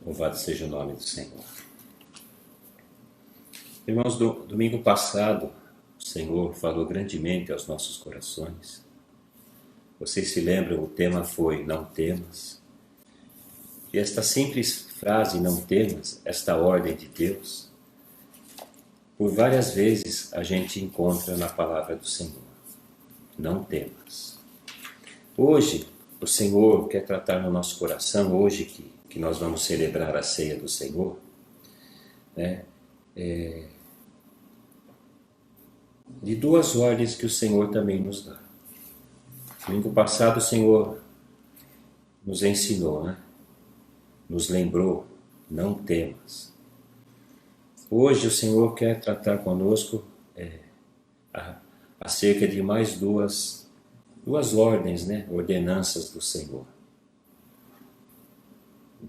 Louvado seja o nome do Senhor. Irmãos, domingo passado, o Senhor falou grandemente aos nossos corações. Vocês se lembram, o tema foi não temas. E esta simples frase, não temas, esta ordem de Deus, por várias vezes a gente encontra na palavra do Senhor. Não temas. Hoje, o Senhor quer tratar no nosso coração, hoje que nós vamos celebrar a ceia do Senhor, né? De duas ordens que o Senhor também nos dá. Domingo passado o Senhor nos ensinou, né? Nos lembrou, não temas. Hoje o Senhor quer tratar conosco acerca de mais duas ordens, né? Ordenanças do Senhor.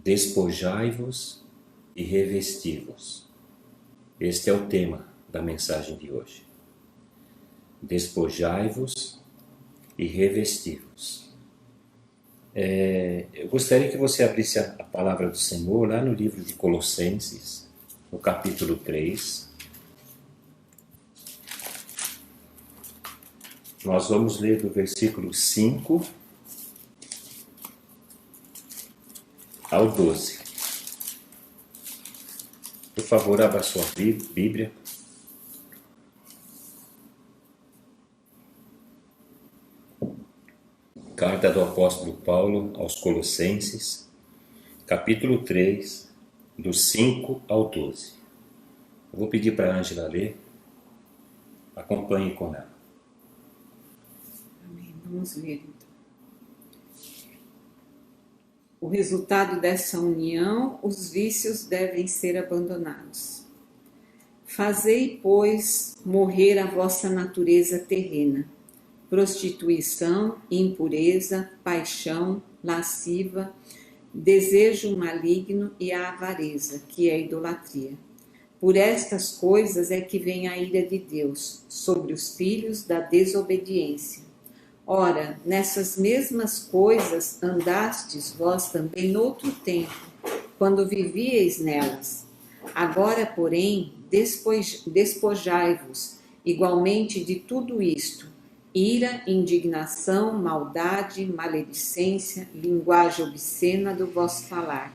Despojai-vos e revesti-vos. Este é o tema da mensagem de hoje. Despojai-vos e revesti-vos. Eu gostaria que você abrisse a palavra do Senhor lá no livro de Colossenses, no capítulo 3. Nós vamos ler do versículo 5 ao 12. Por favor, abra a sua Bíblia. Carta do apóstolo Paulo aos Colossenses, capítulo 3, do 5 ao 12. Eu vou pedir para a Ângela ler. Acompanhe com ela. Amém. Vamos ler então. O resultado dessa união, os vícios devem ser abandonados. Fazei, pois, morrer a vossa natureza terrena, prostituição, impureza, paixão, lasciva, desejo maligno e a avareza, que é a idolatria. Por estas coisas é que vem a ira de Deus sobre os filhos da desobediência. Ora, nessas mesmas coisas andastes vós também noutro tempo, quando vivíeis nelas. Agora, porém, despojai-vos igualmente de tudo isto: ira, indignação, maldade, maledicência, linguagem obscena do vosso falar.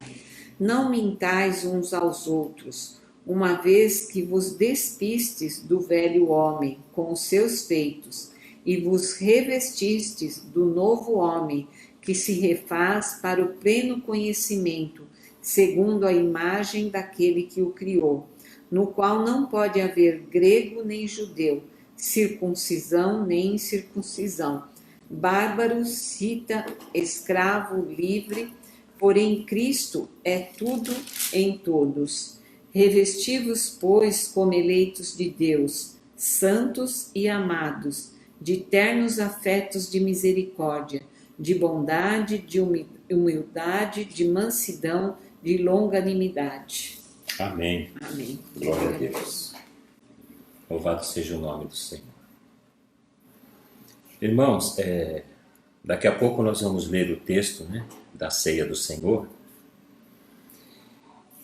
Não mintais uns aos outros, uma vez que vos despistes do velho homem com os seus feitos, e vos revestistes do novo homem, que se refaz para o pleno conhecimento, segundo a imagem daquele que o criou, no qual não pode haver grego nem judeu, circuncisão nem incircuncisão, bárbaro, cita, escravo, livre, porém Cristo é tudo em todos. Revesti-vos, pois, como eleitos de Deus, santos e amados, de ternos afetos de misericórdia, de bondade, de humildade, de mansidão, de longanimidade. Amém. Amém. Glória a Deus. Louvado seja o nome do Senhor. Irmãos, daqui a pouco nós vamos ler o texto, né, da ceia do Senhor.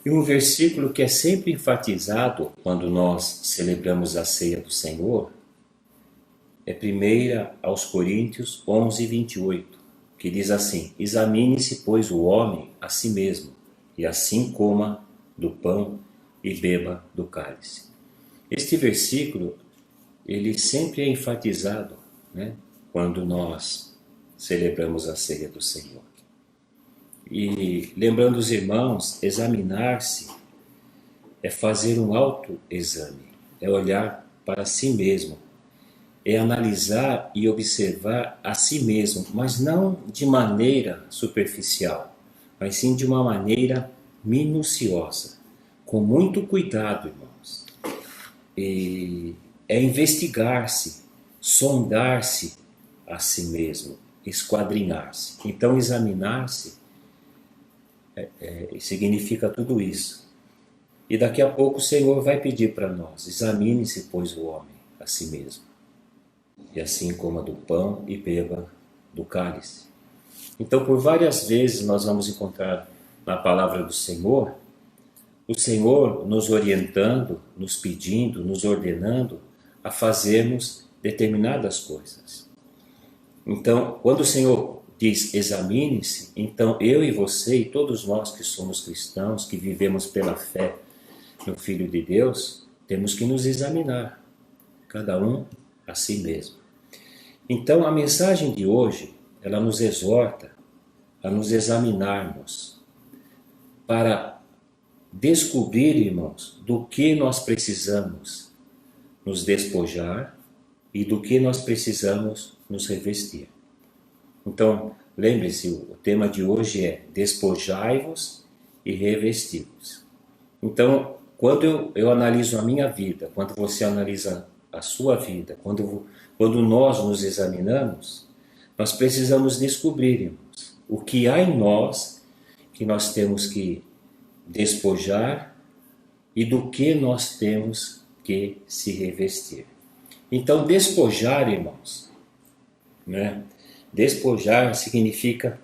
E um versículo que é sempre enfatizado quando nós celebramos a ceia do Senhor é 1 aos Coríntios 11, 28, que diz assim: examine-se, pois, o homem a si mesmo, e assim coma do pão e beba do cálice. Este versículo, ele sempre é enfatizado, né, quando nós celebramos a ceia do Senhor. E lembrando os irmãos, examinar-se é fazer um autoexame, é olhar para si mesmo, é analisar e observar a si mesmo, mas não de maneira superficial, mas sim de uma maneira minuciosa, com muito cuidado, irmãos. E é investigar-se, sondar-se a si mesmo, esquadrinhar-se. Então, examinar-se significa tudo isso. E daqui a pouco o Senhor vai pedir para nós: examine-se, pois, o homem a si mesmo, e assim coma do pão e beba do cálice. Então, por várias vezes nós vamos encontrar na palavra do Senhor, o Senhor nos orientando, nos pedindo, nos ordenando a fazermos determinadas coisas. Então, quando o Senhor diz examine-se, então eu e você e todos nós que somos cristãos, que vivemos pela fé no Filho de Deus, temos que nos examinar, cada um a si mesmo. Então a mensagem de hoje, ela nos exorta a nos examinarmos para descobrir, irmãos, do que nós precisamos nos despojar e do que nós precisamos nos revestir. Então, lembre-se, o tema de hoje é despojai-vos e revesti-vos. Então, quando eu analiso a minha vida, quando você analisa a sua vida, quando nós nos examinamos, nós precisamos descobrir, irmãos, o que há em nós que nós temos que despojar e do que nós temos que se revestir. Então, despojar, irmãos, né? Despojar significa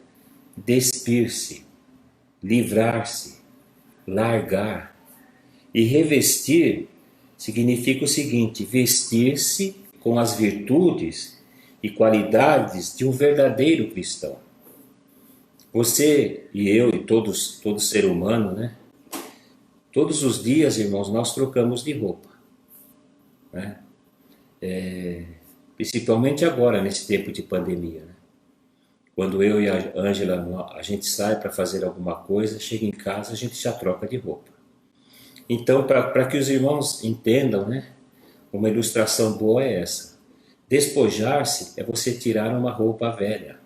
despir-se, livrar-se, largar. E revestir significa o seguinte: vestir-se com as virtudes e qualidades de um verdadeiro cristão. Você e eu e todo ser humano, né? Todos os dias, irmãos, nós trocamos de roupa, né? Principalmente agora, nesse tempo de pandemia, né? Quando eu e a Ângela, a gente sai para fazer alguma coisa, chega em casa, a gente já troca de roupa. Então, para que os irmãos entendam, né? Uma ilustração boa é essa. Despojar-se é você tirar uma roupa velha,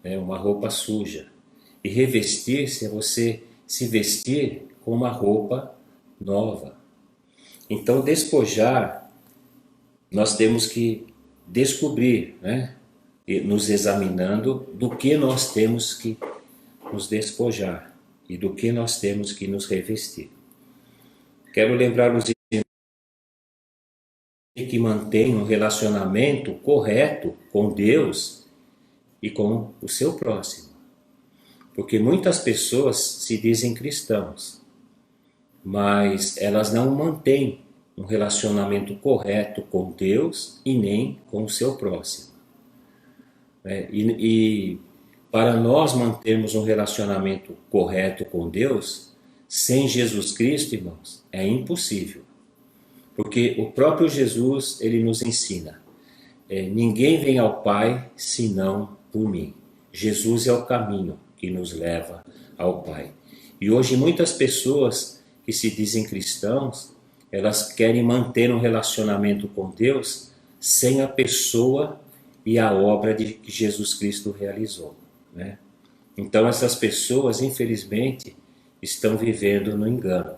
né? Uma roupa suja. E revestir-se é você se vestir com uma roupa nova. Então, despojar, nós temos que descobrir, né? E nos examinando do que nós temos que nos despojar e do que nós temos que nos revestir. Quero lembrar os irmãos que mantêm um relacionamento correto com Deus e com o seu próximo. Porque muitas pessoas se dizem cristãos, mas elas não mantêm um relacionamento correto com Deus e nem com o seu próximo. E para nós mantermos um relacionamento correto com Deus, sem Jesus Cristo, irmãos, é impossível. Porque o próprio Jesus, ele nos ensina, ninguém vem ao Pai senão por mim. Jesus é o caminho que nos leva ao Pai. E hoje muitas pessoas que se dizem cristãos, elas querem manter um relacionamento com Deus sem a pessoa e a obra que Jesus Cristo realizou, né? Então essas pessoas, infelizmente, estão vivendo no engano.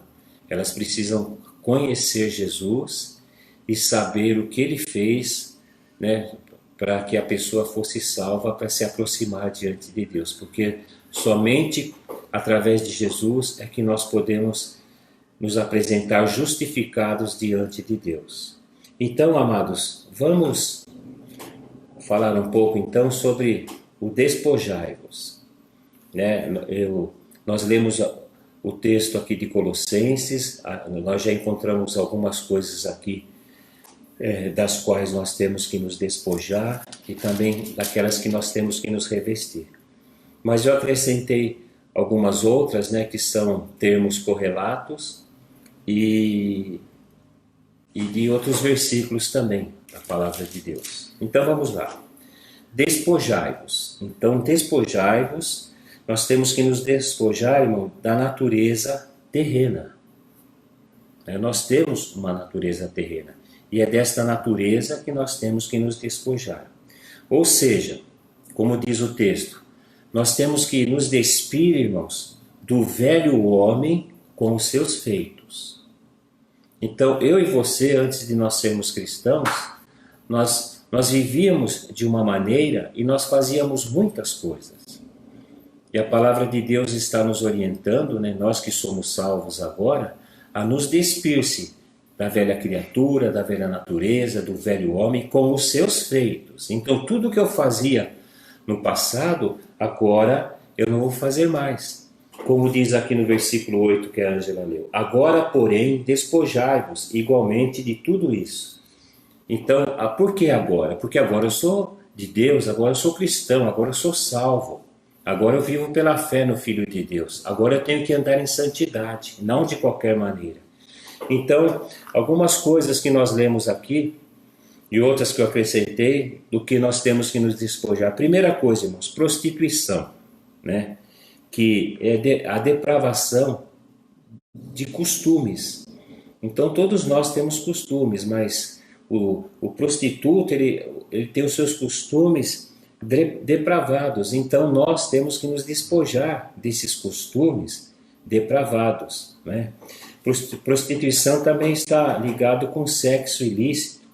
Elas precisam conhecer Jesus e saber o que ele fez, né, para que a pessoa fosse salva, para se aproximar diante de Deus. Porque somente através de Jesus é que nós podemos nos apresentar justificados diante de Deus. Então, amados, vamos falar um pouco então sobre o despojai-vos, né? Nós lemos o texto aqui de Colossenses, nós já encontramos algumas coisas aqui das quais nós temos que nos despojar e também daquelas que nós temos que nos revestir. Mas eu acrescentei algumas outras, né, que são termos correlatos e de outros versículos também da palavra de Deus. Então vamos lá. Despojai-vos. Então, despojai-vos, nós temos que nos despojar, irmão, da natureza terrena. Nós temos uma natureza terrena. E é desta natureza que nós temos que nos despojar. Ou seja, como diz o texto, nós temos que nos despir, irmãos, do velho homem com os seus feitos. Então, eu e você, antes de nós sermos cristãos, nós vivíamos de uma maneira e nós fazíamos muitas coisas. E a palavra de Deus está nos orientando, né, nós que somos salvos agora, a nos despir-se da velha criatura, da velha natureza, do velho homem, com os seus feitos. Então, tudo que eu fazia no passado, agora eu não vou fazer mais. como diz aqui no versículo 8 que a Ângela leu. Agora, porém, despojai-vos igualmente de tudo isso. Então, por que agora? Porque agora eu sou de Deus, agora eu sou cristão, agora eu sou salvo. Agora eu vivo pela fé no Filho de Deus. Agora eu tenho que andar em santidade, não de qualquer maneira. Então, algumas coisas que nós lemos aqui e outras que eu acrescentei do que nós temos que nos despojar. A primeira coisa, irmãos, prostituição, né? Que é a depravação de costumes. Então todos nós temos costumes, mas o prostituto ele tem os seus costumes depravados. Então nós temos que nos despojar desses costumes depravados, né? Prostituição também está ligado com sexo ilícito.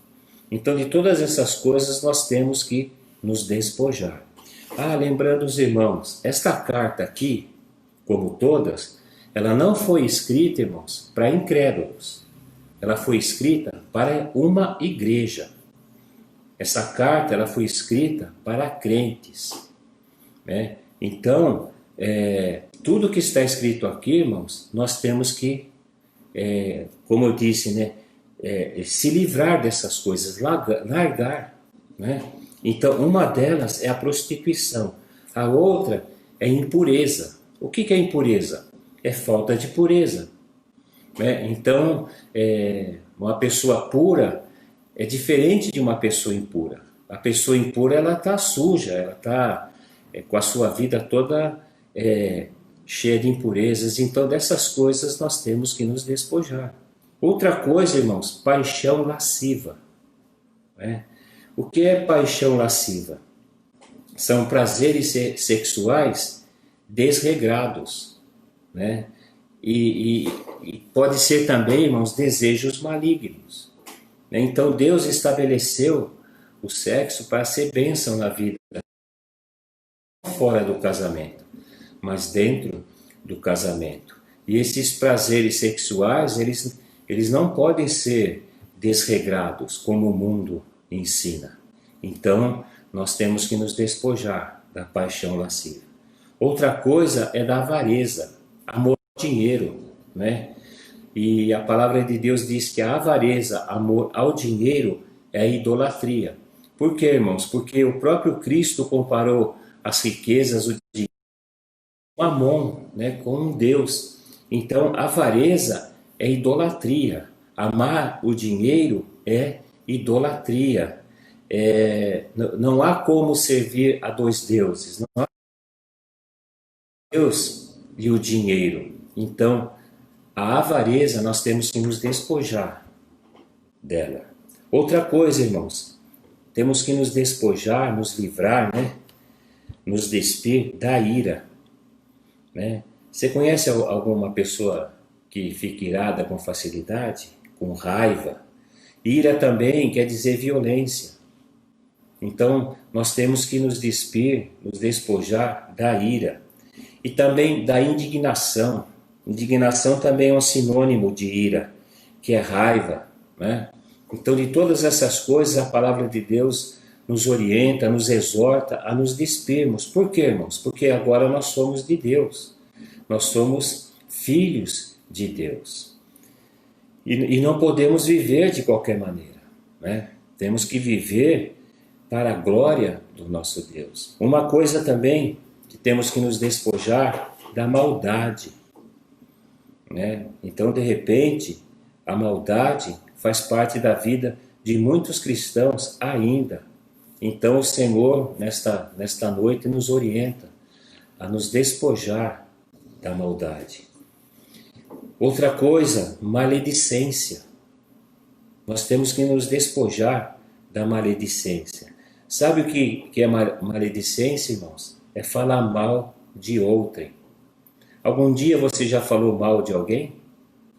Então de todas essas coisas nós temos que nos despojar. Lembrando os irmãos, esta carta aqui, como todas, ela não foi escrita, irmãos, para incrédulos. Ela foi escrita para uma igreja. Essa carta ela foi escrita para crentes, né? Então, tudo que está escrito aqui, irmãos, nós temos que, como eu disse, né, se livrar dessas coisas, largar, né? Então, uma delas é a prostituição. A outra é impureza. O que é impureza? É falta de pureza, né? Então, uma pessoa pura é diferente de uma pessoa impura. A pessoa impura, ela está suja, ela está com a sua vida toda cheia de impurezas. Então, dessas coisas nós temos que nos despojar. Outra coisa, irmãos, paixão lasciva, né? O que é paixão lasciva? São prazeres sexuais desregrados, né? E pode ser também, irmãos, desejos malignos, né? Então Deus estabeleceu o sexo para ser bênção na vida, não fora do casamento, mas dentro do casamento. E esses prazeres sexuais, eles não podem ser desregrados como o mundo ensina. Então, nós temos que nos despojar da paixão lasciva. Outra coisa é da avareza, amor ao dinheiro, né? E a palavra de Deus diz que a avareza, amor ao dinheiro, é idolatria. Por quê, irmãos? Porque o próprio Cristo comparou as riquezas, o dinheiro, com Mamon, né? Com um Deus. Então, avareza é idolatria. Amar o dinheiro é idolatria. Não há como servir a dois deuses. Não há Deus e o dinheiro. Então, a avareza nós temos que nos despojar dela. Outra coisa, irmãos, temos que nos despojar, nos livrar, né? Nos despir da ira, né? Você conhece alguma pessoa que fica irada com facilidade, com raiva? Ira também quer dizer violência. Então, nós temos que nos despir, nos despojar da ira. E também da indignação. Indignação também é um sinônimo de ira, que é raiva, né? Então, de todas essas coisas, a palavra de Deus nos orienta, nos exorta a nos despirmos. Por quê, irmãos? Porque agora nós somos de Deus. Nós somos filhos de Deus. E não podemos viver de qualquer maneira, né? Temos que viver para a glória do nosso Deus. Uma coisa também que temos que nos despojar da maldade, né? Então, de repente, a maldade faz parte da vida de muitos cristãos ainda. Então, o Senhor, nesta noite, nos orienta a nos despojar da maldade. Outra coisa, maledicência. Nós temos que nos despojar da maledicência. Sabe o que é maledicência, irmãos? É falar mal de outrem. Algum dia você já falou mal de alguém?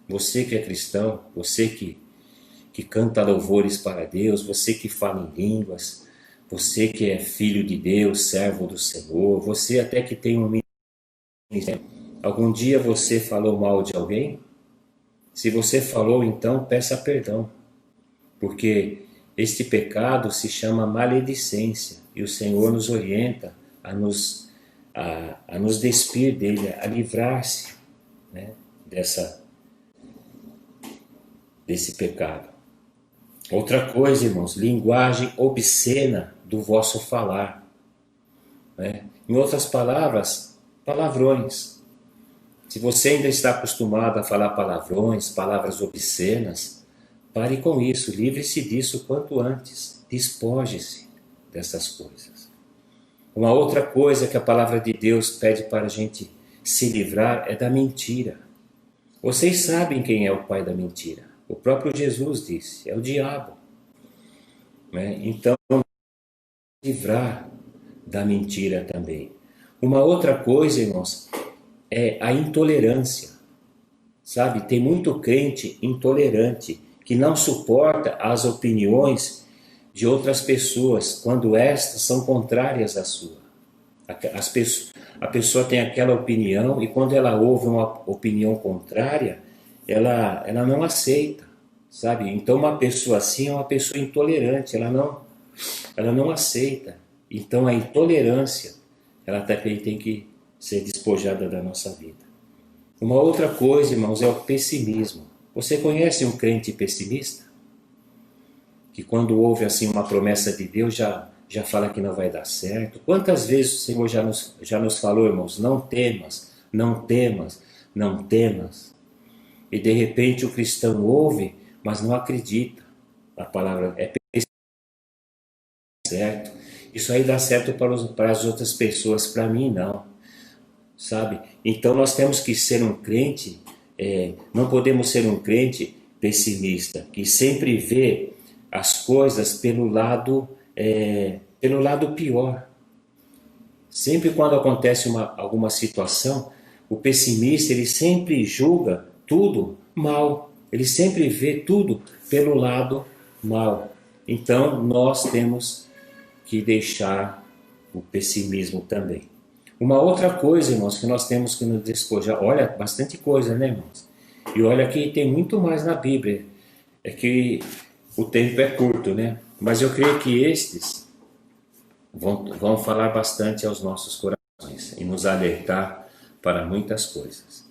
Você que é cristão, você que canta louvores para Deus, você que fala em línguas, você que é filho de Deus, servo do Senhor, você até que tem um ministério. Algum dia você falou mal de alguém? Se você falou, então peça perdão, porque este pecado se chama maledicência e o Senhor nos orienta a nos a nos despir dele, a livrar-se, né, desse pecado. Outra coisa, irmãos, linguagem obscena do vosso falar, né? Em outras palavras, palavrões. Se você ainda está acostumado a falar palavrões, palavras obscenas, pare com isso, livre-se disso quanto antes, despoje-se dessas coisas. Uma outra coisa que a palavra de Deus pede para a gente se livrar é da mentira. Vocês sabem quem é o pai da mentira. O próprio Jesus disse, é o diabo, né? Então, livrar da mentira também. Uma outra coisa, irmãos, é a intolerância. Sabe, tem muito crente intolerante que não suporta as opiniões de outras pessoas quando estas são contrárias à sua. A pessoa tem aquela opinião e quando ela ouve uma opinião contrária, ela não aceita, sabe? Então uma pessoa assim é uma pessoa intolerante, ela não aceita. Então a intolerância, ela também tem que ser despojada da nossa vida. Uma outra coisa, irmãos, é o pessimismo. Você conhece um crente pessimista? Que quando ouve assim uma promessa de Deus já fala que não vai dar certo. Quantas vezes o Senhor já nos falou, irmãos, não temas, não temas, não temas. E de repente o cristão ouve, mas não acredita. A palavra é certo. Isso aí dá certo para as outras pessoas, para mim não. Sabe? Então nós temos que ser um crente, não podemos ser um crente pessimista, que sempre vê as coisas pelo lado pior. Sempre quando acontece alguma situação, o pessimista ele sempre julga tudo mal, ele sempre vê tudo pelo lado mal. Então nós temos que deixar o pessimismo também. Uma outra coisa, irmãos, que nós temos que nos despojar, olha, bastante coisa, né, irmãos? E olha que tem muito mais na Bíblia, é que o tempo é curto, né? Mas eu creio que estes vão falar bastante aos nossos corações e nos alertar para muitas coisas.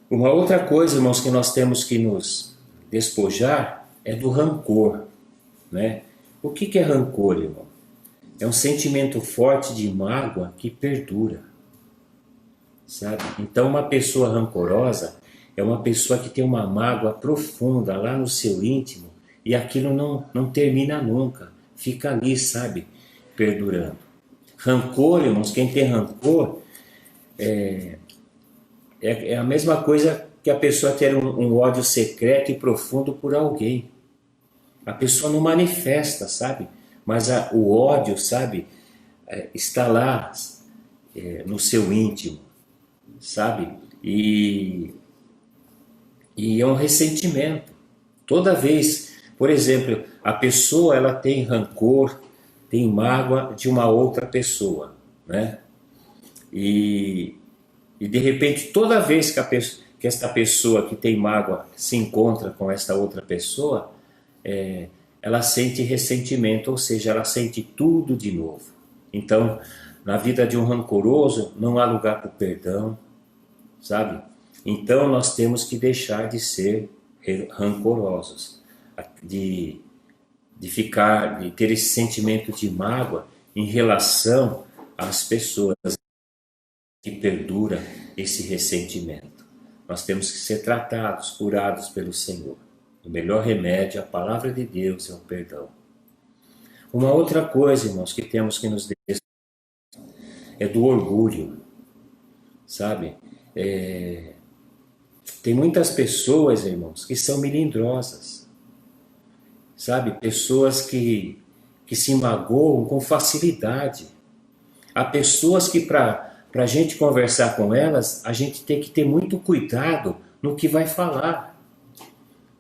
Uma outra coisa, irmãos, que nós temos que nos despojar é do rancor, né? O que é rancor, irmão? É um sentimento forte de mágoa que perdura, sabe? Então uma pessoa rancorosa é uma pessoa que tem uma mágoa profunda lá no seu íntimo e aquilo não termina nunca, fica ali, sabe? Perdurando. Rancor, irmãos, quem tem rancor é a mesma coisa que a pessoa ter um ódio secreto e profundo por alguém. A pessoa não manifesta, sabe? Mas o ódio, sabe, está lá no seu íntimo, sabe? E é um ressentimento. Toda vez, por exemplo, a pessoa ela tem rancor, tem mágoa de uma outra pessoa, né? E de repente, toda vez que esta pessoa que tem mágoa se encontra com esta outra pessoa, ela sente ressentimento, ou seja, ela sente tudo de novo. Então, na vida de um rancoroso, não há lugar para o perdão, sabe? Então, nós temos que deixar de ser rancorosos, de ter esse sentimento de mágoa em relação às pessoas que perdura esse ressentimento. Nós temos que ser tratados, curados pelo Senhor. O melhor remédio, a palavra de Deus, é o perdão. Uma outra coisa, irmãos, que temos que nos despojar é do orgulho, sabe? Tem muitas pessoas, irmãos, que são melindrosas, sabe? Pessoas que se magoam com facilidade. Há pessoas que para a gente conversar com elas, a gente tem que ter muito cuidado no que vai falar.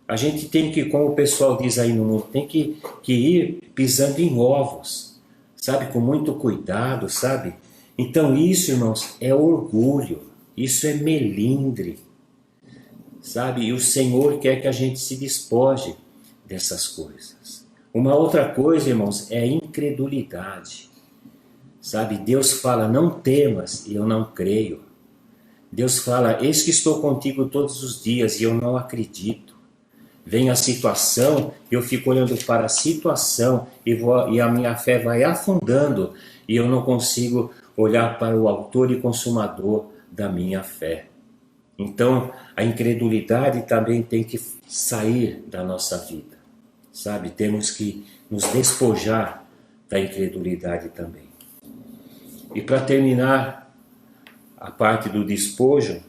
A gente tem que, como o pessoal diz aí no mundo, tem que ir pisando em ovos, sabe? Com muito cuidado, sabe? Então isso, irmãos, é orgulho, isso é melindre, sabe? E o Senhor quer que a gente se despoje dessas coisas. Uma outra coisa, irmãos, é a incredulidade, Sabe, Deus fala, não temas, e eu não creio. Deus fala, eis que estou contigo todos os dias, e eu não acredito. Vem a situação, eu fico olhando para a situação, e a minha fé vai afundando, e eu não consigo olhar para o autor e consumador da minha fé. Então, a incredulidade também tem que sair da nossa vida, sabe? Temos que nos despojar da incredulidade também. E para terminar a parte do despojo,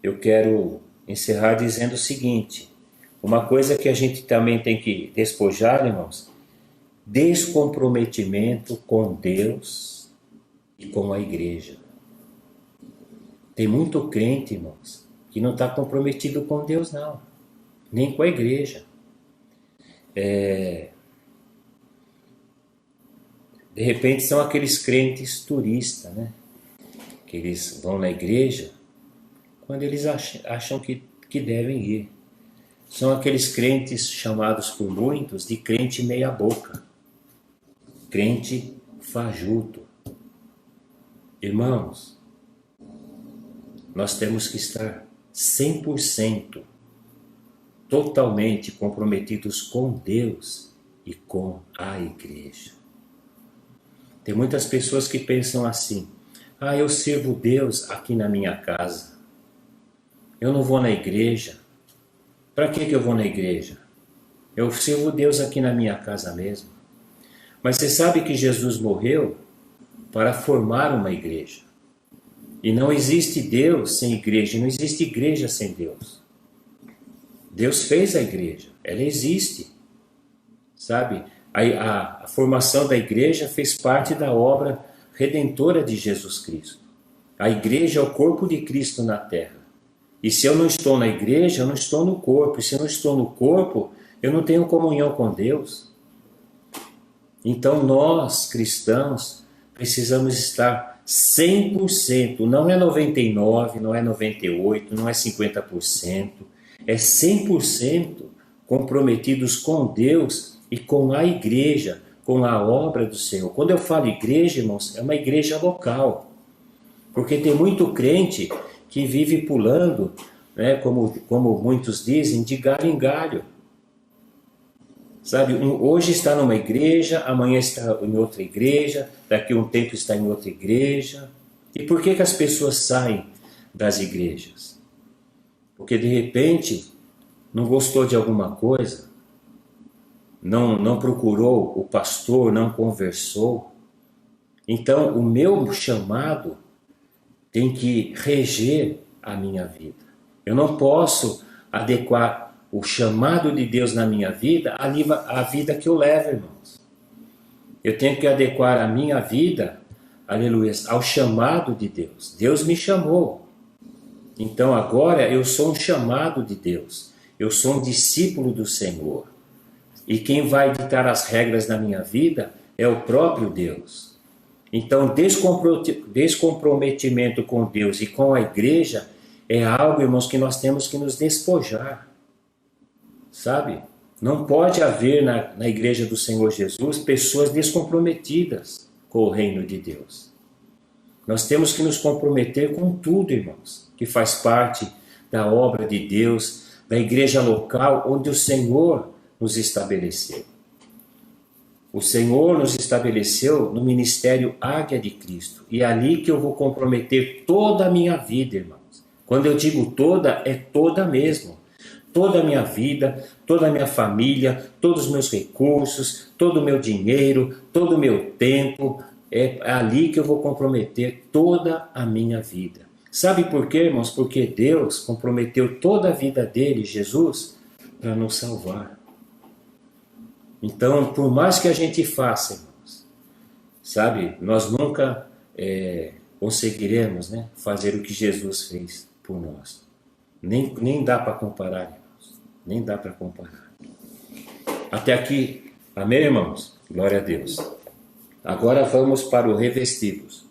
eu quero encerrar dizendo o seguinte: uma coisa que a gente também tem que despojar, irmãos, descomprometimento com Deus e com a igreja. Tem muito crente, irmãos, que não está comprometido com Deus, não, nem com a igreja. De repente são aqueles crentes turistas, né? Que eles vão na igreja quando eles acham que devem ir. São aqueles crentes chamados por muitos de crente meia boca, crente fajuto. Irmãos, nós temos que estar 100% totalmente comprometidos com Deus e com a igreja. Tem muitas pessoas que pensam assim: eu sirvo Deus aqui na minha casa, eu não vou na igreja. Para que eu vou na igreja? Eu sirvo Deus aqui na minha casa mesmo. Mas você sabe que Jesus morreu para formar uma igreja. E não existe Deus sem igreja, não existe igreja sem Deus. Deus fez a igreja, ela existe. Sabe? A formação da igreja fez parte da obra redentora de Jesus Cristo. A igreja é o corpo de Cristo na terra. E se eu não estou na igreja, eu não estou no corpo. E se eu não estou no corpo, eu não tenho comunhão com Deus. Então nós, cristãos, precisamos estar 100%, não é 99%, não é 98%, não é 50%, é 100% comprometidos com Deus e com a igreja, com a obra do Senhor. Quando eu falo igreja, irmãos, é uma igreja local. Porque tem muito crente que vive pulando, né, como muitos dizem, de galho em galho. Sabe, hoje está numa igreja, amanhã está em outra igreja, daqui a um tempo está em outra igreja. E por que as pessoas saem das igrejas? Porque de repente não gostou de alguma coisa, não procurou o pastor, não conversou. Então o meu chamado tem que reger a minha vida. Eu não posso adequar o chamado de Deus na minha vida à vida que eu levo, irmãos. Eu tenho que adequar a minha vida, aleluia, ao chamado de Deus. Deus me chamou. Então agora eu sou um chamado de Deus. Eu sou um discípulo do Senhor. E quem vai ditar as regras da minha vida é o próprio Deus. Então descomprometimento com Deus e com a igreja é algo, irmãos, que nós temos que nos despojar. Sabe? Não pode haver na igreja do Senhor Jesus pessoas descomprometidas com o reino de Deus. Nós temos que nos comprometer com tudo, irmãos, que faz parte da obra de Deus, da igreja local onde o Senhor nos estabeleceu. O Senhor nos estabeleceu no ministério Águia de Cristo. E é ali que eu vou comprometer toda a minha vida, irmãos. Quando eu digo toda, é toda mesmo. Toda a minha vida, toda a minha família, todos os meus recursos, todo o meu dinheiro, todo o meu tempo. É ali que eu vou comprometer toda a minha vida. Sabe por quê, irmãos? Porque Deus comprometeu toda a vida dele, Jesus, para nos salvar. Então, por mais que a gente faça, irmãos, sabe, nós nunca conseguiremos, né, fazer o que Jesus fez por nós. Nem dá para comparar, irmãos. Nem dá para comparar. Até aqui, amém, irmãos? Glória a Deus. Agora vamos para o revestivos.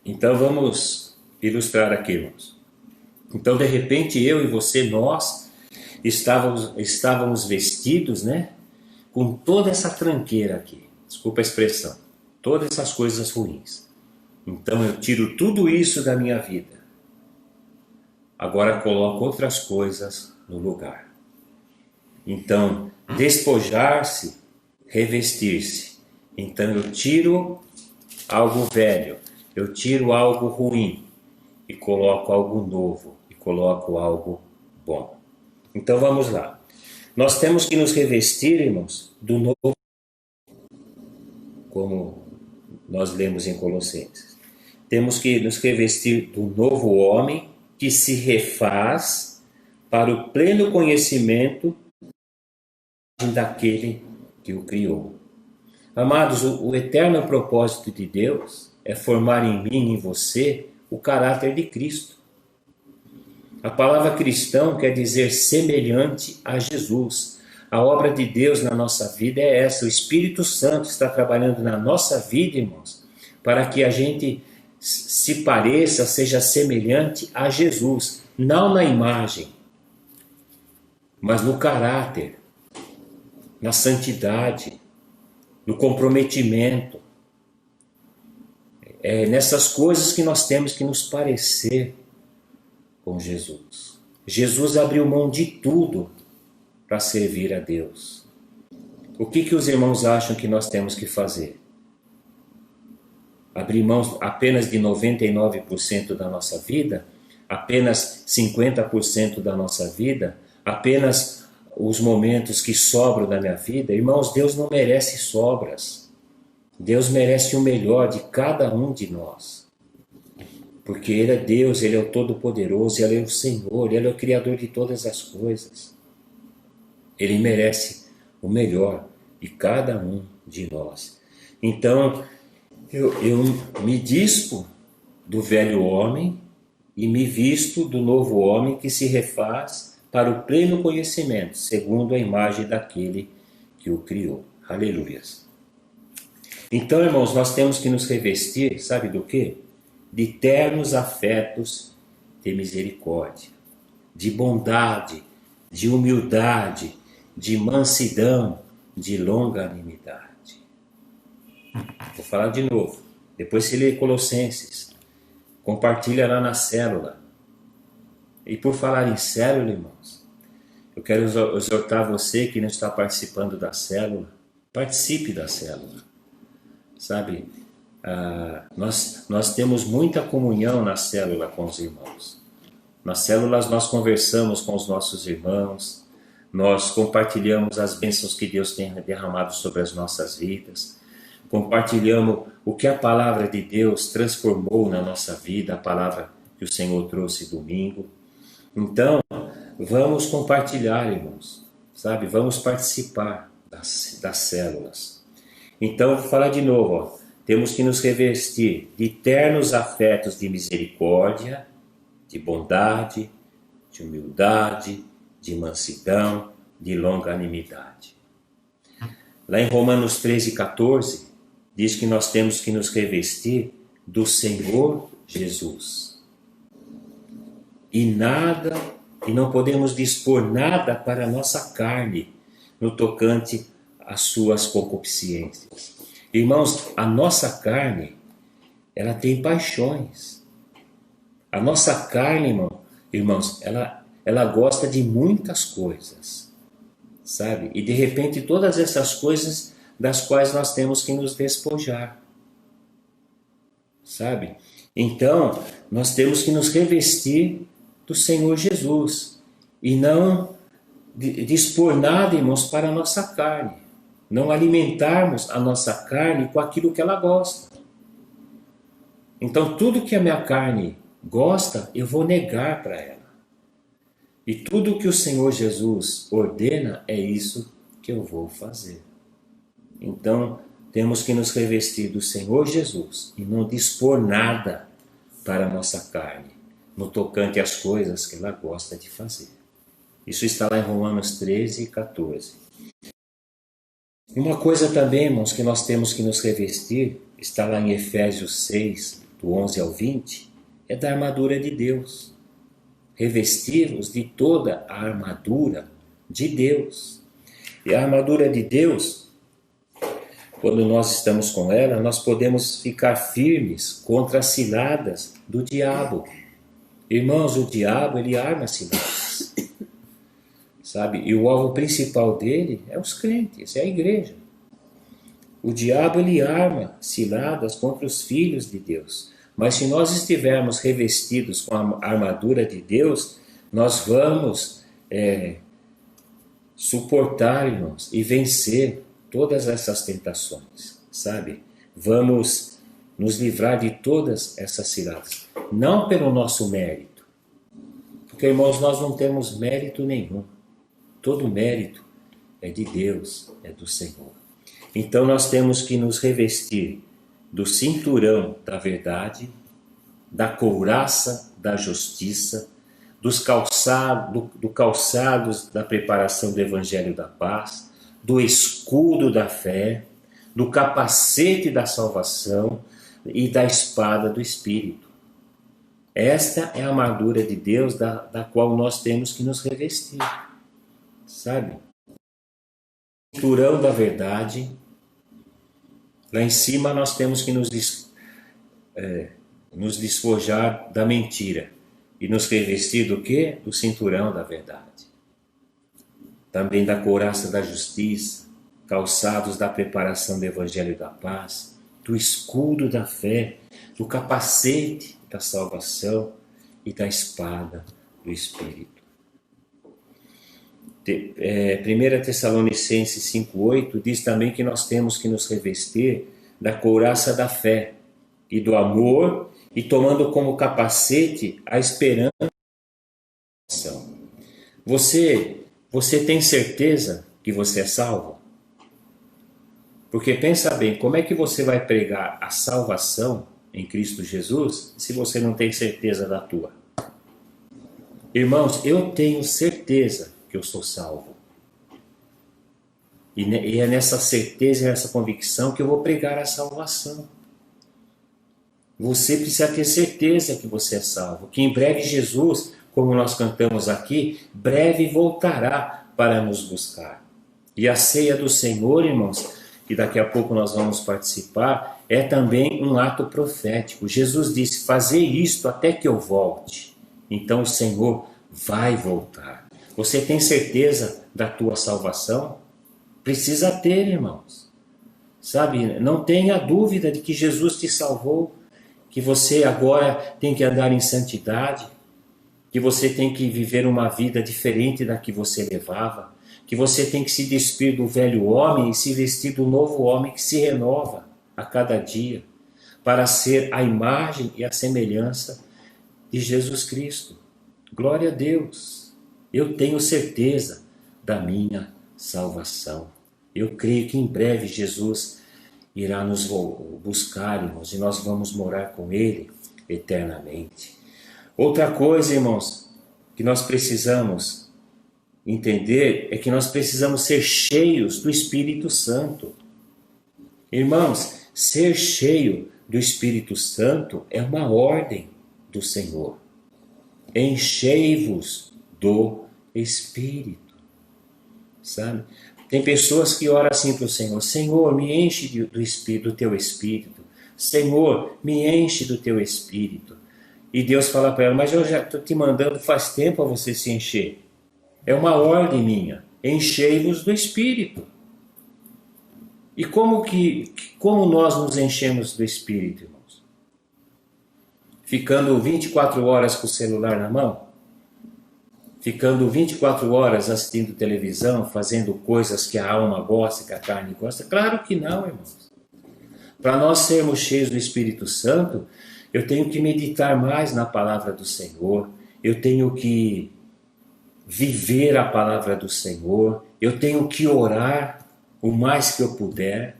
Então vamos ilustrar aqui, irmãos. Então, de repente, eu e você, nós estávamos vestidos, né, com toda essa tranqueira aqui, desculpa a expressão, todas essas coisas ruins. Então eu tiro tudo isso da minha vida. Agora coloco outras coisas no lugar. Então, despojar-se, revestir-se. Então eu tiro algo velho, eu tiro algo ruim e coloco algo novo, e coloco algo bom. Então vamos lá. Nós temos que nos revestir, irmãos, do novo, como nós lemos em Colossenses. Temos que nos revestir do novo homem que se refaz para o pleno conhecimento daquele que o criou. Amados, o eterno propósito de Deus é formar em mim e em você o caráter de Cristo. A palavra cristão quer dizer semelhante a Jesus. A obra de Deus na nossa vida é essa. O Espírito Santo está trabalhando na nossa vida, irmãos, para que a gente se pareça, seja semelhante a Jesus. Não na imagem, mas no caráter, na santidade, no comprometimento. É nessas coisas que nós temos que nos parecer com Jesus. Jesus abriu mão de tudo para servir a Deus. O que os irmãos acham que nós temos que fazer? Abrir mão apenas de 99% da nossa vida? Apenas 50% da nossa vida? Apenas os momentos que sobram da minha vida? Irmãos, Deus não merece sobras. Deus merece o melhor de cada um de nós. Porque Ele é Deus, Ele é o Todo-Poderoso, Ele é o Senhor, Ele é o Criador de todas as coisas. Ele merece o melhor de cada um de nós. Então, eu me dispo do velho homem e me visto do novo homem que se refaz para o pleno conhecimento, segundo a imagem daquele que o criou. Aleluias. Então, irmãos, nós temos que nos revestir, sabe do quê? De ternos afetos de misericórdia, de bondade, de humildade, de mansidão, de longanimidade. Vou falar de novo. Depois se lê Colossenses. Compartilha lá na célula. E por falar em célula, irmãos, eu quero exortar você que não está participando da célula, participe da célula. Sabe, nós temos muita comunhão na célula com os irmãos. Nas células nós conversamos com os nossos irmãos, nós compartilhamos as bênçãos que Deus tem derramado sobre as nossas vidas, compartilhamos o que a palavra de Deus transformou na nossa vida, a palavra que o Senhor trouxe domingo. Então, vamos compartilhar, irmãos, sabe? Vamos participar das células. Então, vou falar de novo, ó. Temos que nos revestir de ternos afetos de misericórdia, de bondade, de humildade, de mansidão, de longanimidade. Lá em Romanos 13:14, diz que nós temos que nos revestir do Senhor Jesus. E não podemos dispor nada para a nossa carne no tocante às suas concupiscências. Irmãos, a nossa carne, ela tem paixões. A nossa carne, irmãos, ela gosta de muitas coisas, sabe? E de repente todas essas coisas das quais nós temos que nos despojar, sabe? Então, nós temos que nos revestir do Senhor Jesus e não dispor nada, irmãos, para a nossa carne. Não alimentarmos a nossa carne com aquilo que ela gosta. Então, tudo que a minha carne gosta, eu vou negar para ela. E tudo que o Senhor Jesus ordena, é isso que eu vou fazer. Então, temos que nos revestir do Senhor Jesus e não dispor nada para a nossa carne, no tocante às coisas que ela gosta de fazer. Isso está lá em Romanos 13:14. Uma coisa também, irmãos, que nós temos que nos revestir, está lá em Efésios 6, do 11 ao 20, é da armadura de Deus. Revestir-nos de toda a armadura de Deus. E a armadura de Deus, quando nós estamos com ela, nós podemos ficar firmes contra as ciladas do diabo. Irmãos, o diabo, ele arma ciladas, sabe? E o alvo principal dele é os crentes, é a igreja. O diabo, ele arma ciladas contra os filhos de Deus. Mas se nós estivermos revestidos com a armadura de Deus, nós vamos suportar, irmãos, e vencer todas essas tentações, sabe? Vamos nos livrar de todas essas ciladas. Não pelo nosso mérito. Porque, irmãos, nós não temos mérito nenhum. Todo mérito é de Deus, é do Senhor. Então nós temos que nos revestir do cinturão da verdade, da couraça da justiça, dos calçados da preparação do Evangelho da paz, do escudo da fé, do capacete da salvação e da espada do Espírito. Esta é a armadura de Deus da qual nós temos que nos revestir, sabe? Cinturão da verdade. Lá em cima nós temos que nos despojar da mentira e nos revestir do quê? Do cinturão da verdade. Também da couraça da justiça, calçados da preparação do Evangelho da paz, do escudo da fé, do capacete da salvação e da espada do Espírito. 1 Tessalonicenses 5,8 diz também que nós temos que nos revestir da couraça da fé e do amor e tomando como capacete a esperança. Você tem certeza que você é salvo? Porque pensa bem, como é que você vai pregar a salvação em Cristo Jesus se você não tem certeza da tua? Irmãos, eu tenho certeza que eu sou salvo. E é nessa certeza e nessa convicção que eu vou pregar a salvação. Você precisa ter certeza que você é salvo, que em breve Jesus, como nós cantamos aqui, breve voltará para nos buscar. E a ceia do Senhor, irmãos, que daqui a pouco nós vamos participar, é também um ato profético. Jesus disse, fazei isto até que eu volte. Então o Senhor vai voltar. Você tem certeza da tua salvação? Precisa ter, irmãos. Sabe, não tenha dúvida de que Jesus te salvou, que você agora tem que andar em santidade, que você tem que viver uma vida diferente da que você levava, que você tem que se despir do velho homem e se vestir do novo homem que se renova a cada dia, para ser a imagem e a semelhança de Jesus Cristo. Glória a Deus! Eu tenho certeza da minha salvação. Eu creio que em breve Jesus irá nos buscar, irmãos, e nós vamos morar com Ele eternamente. Outra coisa, irmãos, que nós precisamos entender é que nós precisamos ser cheios do Espírito Santo. Irmãos, ser cheio do Espírito Santo é uma ordem do Senhor. Enchei-vos do Espírito, sabe? Tem pessoas que oram assim para o Senhor, Senhor, me enche do teu Espírito, Senhor, me enche do teu Espírito. E Deus fala para ela, mas eu já estou te mandando faz tempo a você se encher. É uma ordem minha, enchei-vos do Espírito. E como nós nos enchemos do Espírito, irmãos? Ficando 24 horas com o celular na mão? Ficando 24 horas assistindo televisão, fazendo coisas que a alma gosta, que a carne gosta? Claro que não, irmãos. Para nós sermos cheios do Espírito Santo, eu tenho que meditar mais na palavra do Senhor, eu tenho que viver a palavra do Senhor, eu tenho que orar o mais que eu puder.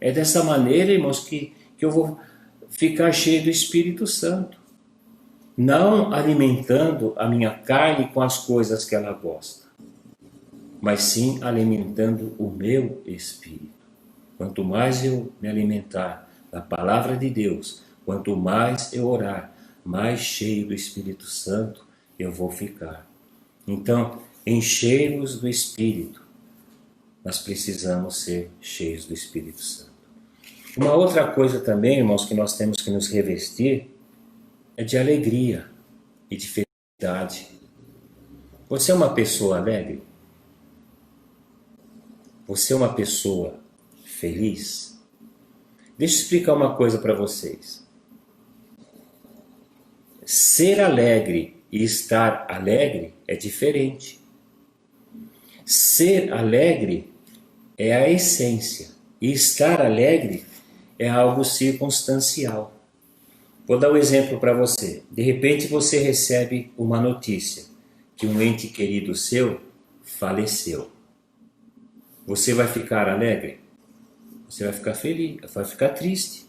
É dessa maneira, irmãos, que eu vou ficar cheio do Espírito Santo. Não alimentando a minha carne com as coisas que ela gosta, mas sim alimentando o meu espírito. Quanto mais eu me alimentar da palavra de Deus, quanto mais eu orar, mais cheio do Espírito Santo eu vou ficar. Então, enchei-vos do Espírito. nós precisamos ser cheios do Espírito Santo. Uma outra coisa também, irmãos, que nós temos que nos revestir é de alegria e de felicidade. Você é uma pessoa alegre? Você é uma pessoa feliz? Deixa eu explicar uma coisa para vocês. Ser alegre e estar alegre é diferente. Ser alegre é a essência e estar alegre é algo circunstancial. Vou dar um exemplo para você. De repente você recebe uma notícia que um ente querido seu faleceu. Você vai ficar alegre? Você vai ficar feliz, vai ficar triste,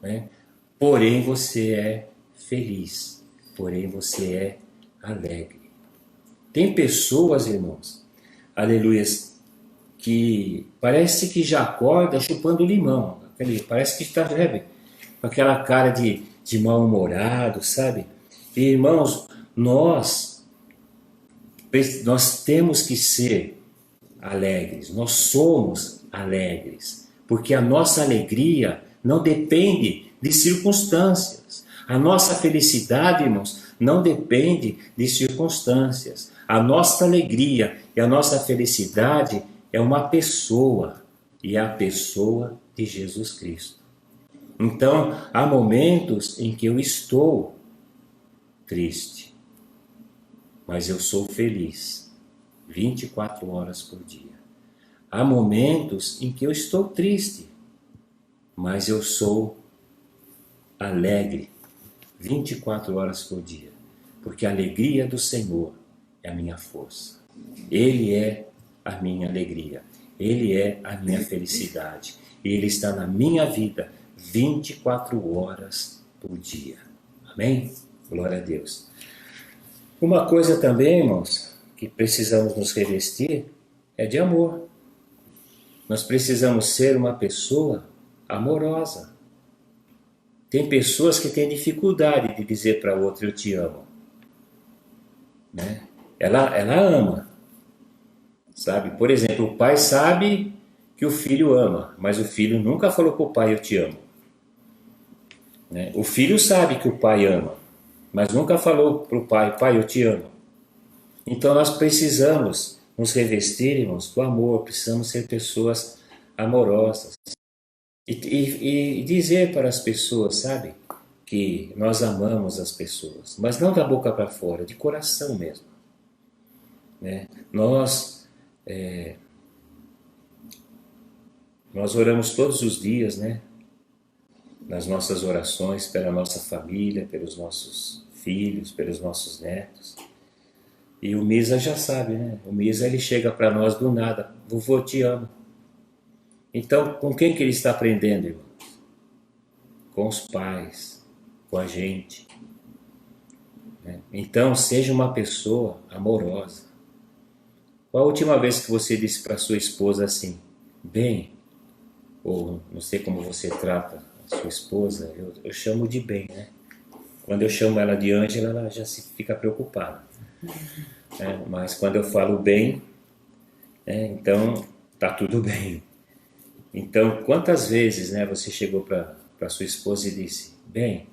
né? Porém você é feliz, porém você é alegre. Tem pessoas, irmãos, aleluias, que parece que já acorda chupando limão, parece que está com aquela cara de mal-humorado, sabe? E, irmãos, nós temos que ser alegres, nós somos alegres, porque a nossa alegria não depende de circunstâncias. A nossa felicidade, irmãos, não depende de circunstâncias. A nossa alegria e a nossa felicidade é uma pessoa, e é a pessoa de Jesus Cristo. Então, há momentos em que eu estou triste, mas eu sou feliz 24 horas por dia. Há momentos em que eu estou triste, mas eu sou alegre 24 horas por dia, porque a alegria do Senhor é a minha força. Ele é a minha alegria, Ele é a minha felicidade, Ele está na minha vida 24 horas por dia. Amém? Glória a Deus. Uma coisa também, irmãos, que precisamos nos revestir é de amor. Nós precisamos ser uma pessoa amorosa. Tem pessoas que têm dificuldade de dizer para outra eu te amo, né? Ela ama, sabe? Por exemplo, o pai sabe que o filho ama, mas o filho nunca falou para o pai eu te amo, né? O filho sabe que o pai ama, mas nunca falou para o pai, pai eu te amo. Então nós precisamos nos revestir, irmãos, do amor, precisamos ser pessoas amorosas. E dizer para as pessoas, sabe, que nós amamos as pessoas, mas não da boca para fora, de coração mesmo, né? Nós oramos todos os dias, né? Nas nossas orações, pela nossa família, pelos nossos filhos, pelos nossos netos. E o Misa já sabe, né? O Misa, ele chega para nós do nada, vovô, te amo. Então, com quem que ele está aprendendo, irmãos? Com os pais, com a gente, né? Então, seja uma pessoa amorosa. Qual a última vez que você disse para sua esposa assim, bem? Ou não sei como você trata a sua esposa, eu chamo de bem, né? Quando eu chamo ela de Ângela, ela já fica preocupada. Mas quando eu falo bem, então tá tudo bem. Então, quantas vezes, né, você chegou para sua esposa e disse, bem,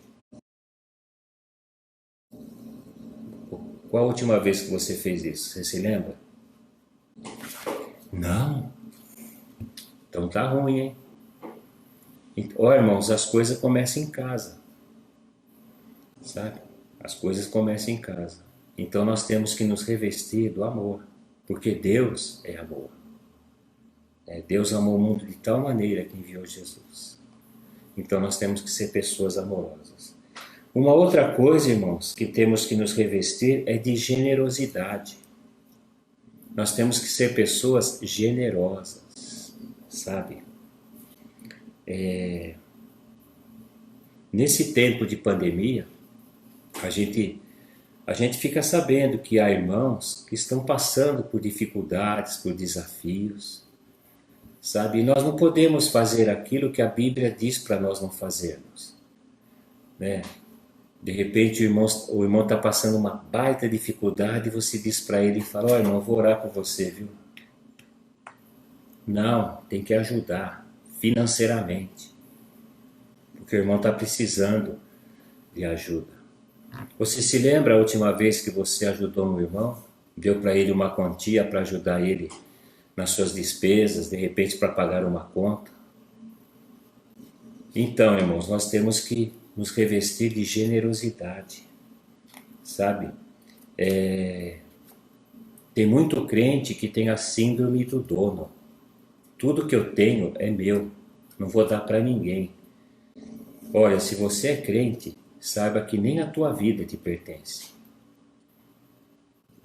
qual a última vez que você fez isso? Você se lembra? Não. Então tá ruim, hein? Ó, irmãos, as coisas começam em casa, sabe? As coisas começam em casa. Então nós temos que nos revestir do amor, porque Deus é amor. Deus amou o mundo de tal maneira que enviou Jesus. Então nós temos que ser pessoas amorosas. Uma outra coisa, irmãos, que temos que nos revestir é de generosidade. Nós temos que ser pessoas generosas, sabe? Nesse tempo de pandemia, a gente fica sabendo que há irmãos que estão passando por dificuldades, por desafios, sabe? E nós não podemos fazer aquilo que a Bíblia diz para nós não fazermos, né? De repente o irmão está passando uma baita dificuldade e você diz para ele, fala, ó, irmão, eu vou orar por você, viu? Não, tem que ajudar financeiramente, porque o irmão está precisando de ajuda. Você se lembra a última vez que você ajudou um irmão? Deu para ele uma quantia para ajudar ele nas suas despesas, de repente para pagar uma conta? Então, irmãos, nós temos que nos revestir de generosidade, sabe? Tem muito crente que tem a síndrome do dono. Tudo que eu tenho é meu, não vou dar para ninguém. Olha, se você é crente, saiba que nem a tua vida te pertence.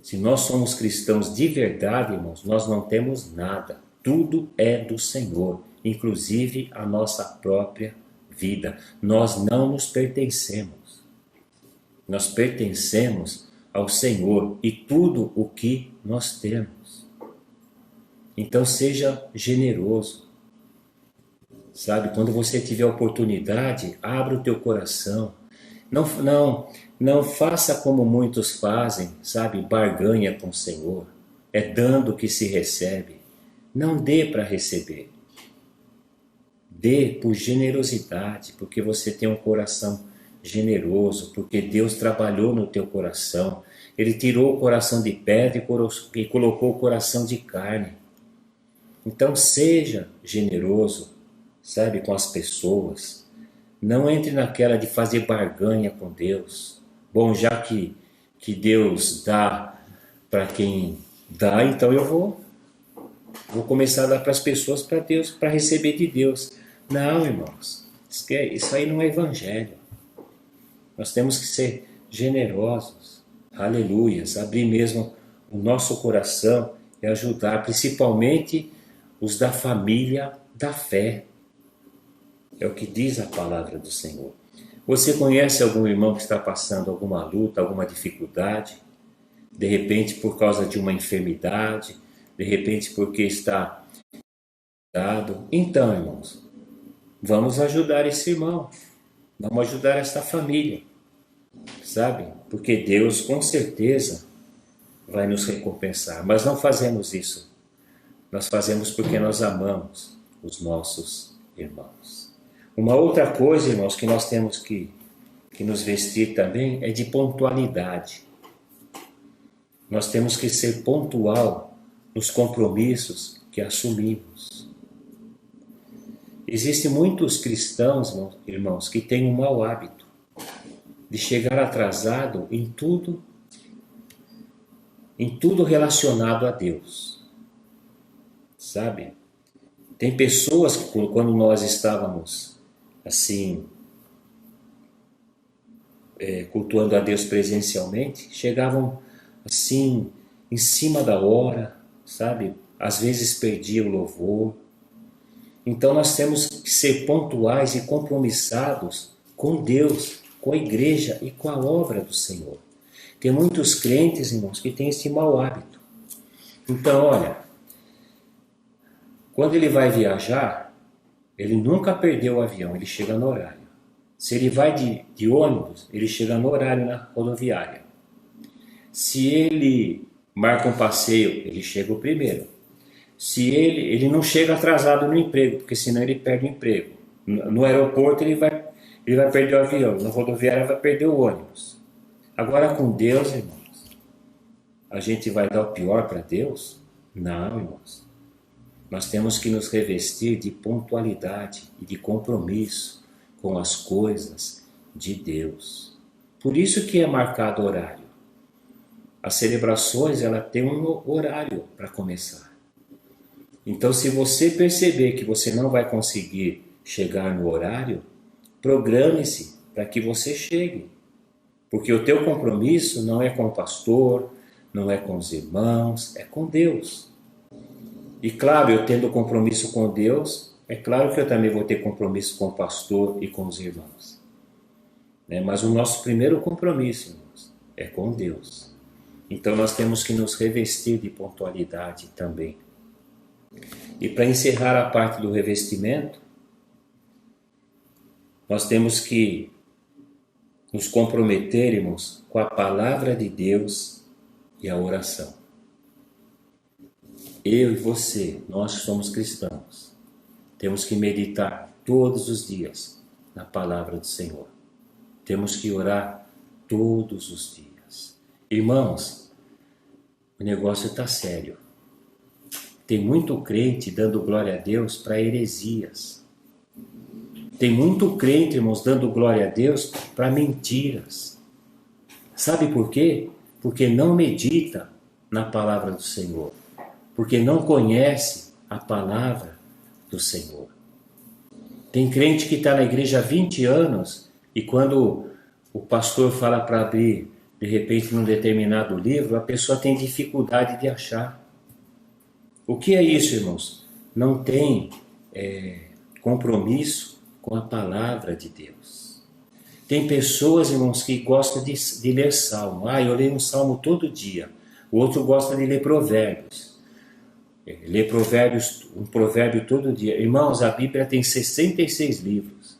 Se nós somos cristãos de verdade, irmãos, nós não temos nada. Tudo é do Senhor, inclusive a nossa própria vida. Nós não nos pertencemos. Nós pertencemos ao Senhor e tudo o que nós temos. Então seja generoso. Sabe, quando você tiver oportunidade, abra o teu coração. Não faça como muitos fazem, sabe, barganha com o Senhor. É dando que se recebe. Não dê para receber. Dê por generosidade, porque você tem um coração generoso, porque Deus trabalhou no teu coração. Ele tirou o coração de pedra e colocou o coração de carne. Então seja generoso, sabe, com as pessoas. Não entre naquela de fazer barganha com Deus. Bom, já que Deus dá para quem dá, então eu vou começar a dar para as pessoas, para Deus, para receber de Deus. Não, irmãos, isso aí não é evangelho. Nós temos que ser generosos, aleluias, abrir mesmo o nosso coração e ajudar, principalmente os da família da fé. É o que diz a palavra do Senhor. Você conhece algum irmão que está passando alguma luta, alguma dificuldade? De repente por causa de uma enfermidade, de repente porque está dado. Então, irmãos, vamos ajudar esse irmão, vamos ajudar esta família, sabe? Porque Deus com certeza vai nos recompensar, mas não fazemos isso. Nós fazemos porque nós amamos os nossos irmãos. Uma outra coisa, irmãos, que nós temos que nos vestir também é de pontualidade. Nós temos que ser pontual nos compromissos que assumimos. Existem muitos cristãos, irmãos, que têm um mau hábito de chegar atrasado em tudo relacionado a Deus. Sabe? Tem pessoas que quando nós estávamos assim, cultuando a Deus presencialmente, chegavam assim, em cima da hora, sabe? Às vezes perdia o louvor. Então nós temos que ser pontuais e compromissados com Deus, com a igreja e com a obra do Senhor. Tem muitos crentes, irmãos, que têm esse mau hábito. Então, olha, quando ele vai viajar, ele nunca perdeu o avião, ele chega no horário. Se ele vai de ônibus, ele chega no horário na rodoviária. Se ele marca um passeio, ele chega o primeiro. Se ele não chega atrasado no emprego, porque senão ele perde o emprego. No aeroporto ele vai perder o avião, na rodoviária vai perder o ônibus. Agora com Deus, irmãos, a gente vai dar o pior para Deus? Não, irmãos. Nós temos que nos revestir de pontualidade e de compromisso com as coisas de Deus. Por isso que é marcado horário. As celebrações, ela tem um horário para começar. Então, se você perceber que você não vai conseguir chegar no horário, programe-se para que você chegue. Porque o teu compromisso não é com o pastor, não é com os irmãos, é com Deus. E claro, eu tendo compromisso com Deus, é claro que eu também vou ter compromisso com o pastor e com os irmãos. Mas o nosso primeiro compromisso, irmãos, é com Deus. Então nós temos que nos revestir de pontualidade também. E para encerrar a parte do revestimento, nós temos que nos comprometermos com a palavra de Deus e a oração. Eu e você, nós somos cristãos, temos que meditar todos os dias na palavra do Senhor. Temos que orar todos os dias. Irmãos, o negócio está sério. Tem muito crente dando glória a Deus para heresias. Tem muito crente, irmãos, dando glória a Deus para mentiras. Sabe por quê? Porque não medita na palavra do Senhor. Porque não conhece a palavra do Senhor. Tem crente que está na igreja há 20 anos e quando o pastor fala para abrir, de repente, num determinado livro, a pessoa tem dificuldade de achar. O que é isso, irmãos? Não tem compromisso com a palavra de Deus. Tem pessoas, irmãos, que gostam de ler salmo. Eu leio um salmo todo dia. O outro gosta de ler provérbios. Ler provérbios, um provérbio todo dia. Irmãos, a Bíblia tem 66 livros.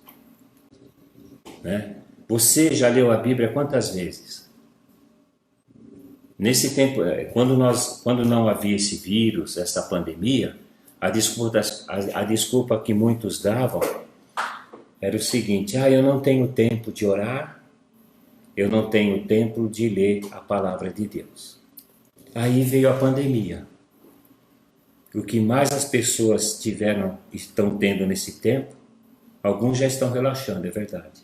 Né? Você já leu a Bíblia quantas vezes? Nesse tempo, quando não havia esse vírus, essa pandemia, a desculpa que muitos davam era o seguinte: eu não tenho tempo de orar, eu não tenho tempo de ler a palavra de Deus. Aí veio a pandemia. O que mais as pessoas estão tendo nesse tempo, alguns já estão relaxando, é verdade.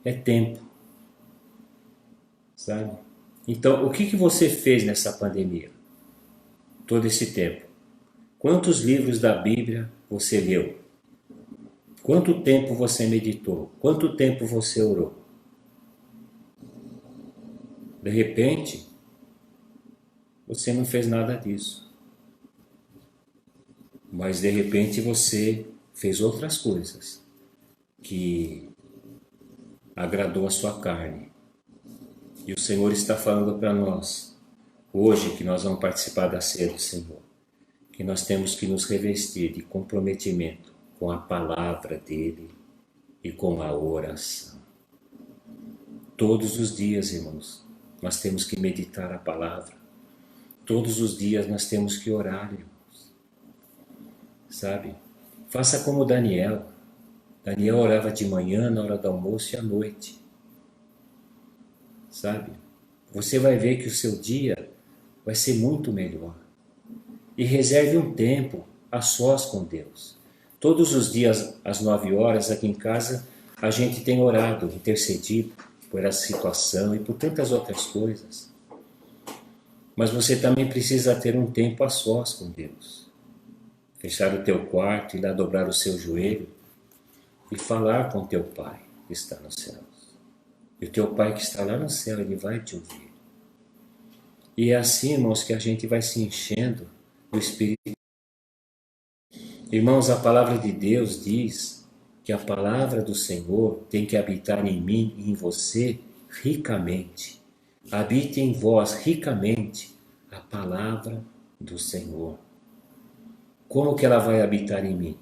É tempo. Sabe? Então, o que você fez nessa pandemia? Todo esse tempo. Quantos livros da Bíblia você leu? Quanto tempo você meditou? Quanto tempo você orou? De repente, você não fez nada disso. Mas de repente você fez outras coisas que agradou a sua carne. E o Senhor está falando para nós, hoje que nós vamos participar da ceia do Senhor, que nós temos que nos revestir de comprometimento com a palavra dEle e com a oração. Todos os dias, irmãos, nós temos que meditar a palavra. Todos os dias nós temos que orar, irmãos. Sabe? Faça como Daniel. Daniel orava de manhã, na hora do almoço e à noite. Sabe? Você vai ver que o seu dia vai ser muito melhor. E reserve um tempo a sós com Deus. Todos os dias, às 9 horas, aqui em casa, a gente tem orado, intercedido por essa situação e por tantas outras coisas. Mas você também precisa ter um tempo a sós com Deus. Fechar o teu quarto e lá dobrar o seu joelho e falar com teu Pai que está nos céus. E o teu Pai que está lá no céu, Ele vai te ouvir. E é assim, irmãos, que a gente vai se enchendo do Espírito. Irmãos, a palavra de Deus diz que a palavra do Senhor tem que habitar em mim e em você ricamente. Habite em vós ricamente a palavra do Senhor. Como que ela vai habitar em mim?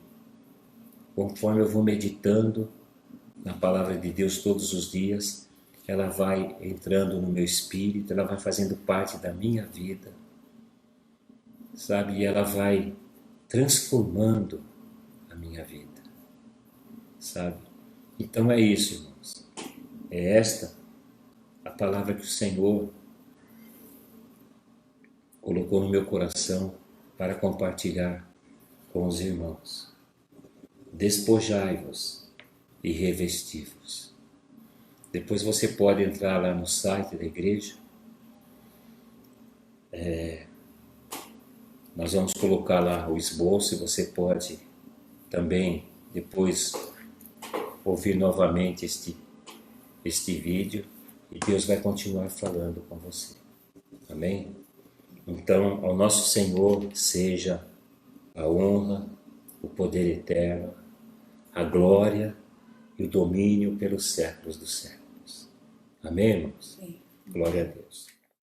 Conforme eu vou meditando na palavra de Deus todos os dias, ela vai entrando no meu espírito, ela vai fazendo parte da minha vida, sabe? E ela vai transformando a minha vida, sabe? Então é isso, irmãos. É esta a palavra que o Senhor colocou no meu coração para compartilhar com os irmãos. Despojai-vos e revesti-vos. Depois você pode entrar lá no site da igreja. Nós vamos colocar lá o esboço e você pode também depois ouvir novamente este vídeo e Deus vai continuar falando com você. Amém? Então, ao nosso Senhor seja a honra, o poder eterno, a glória e o domínio pelos séculos dos séculos. Amém, irmãos? Sim. Glória a Deus.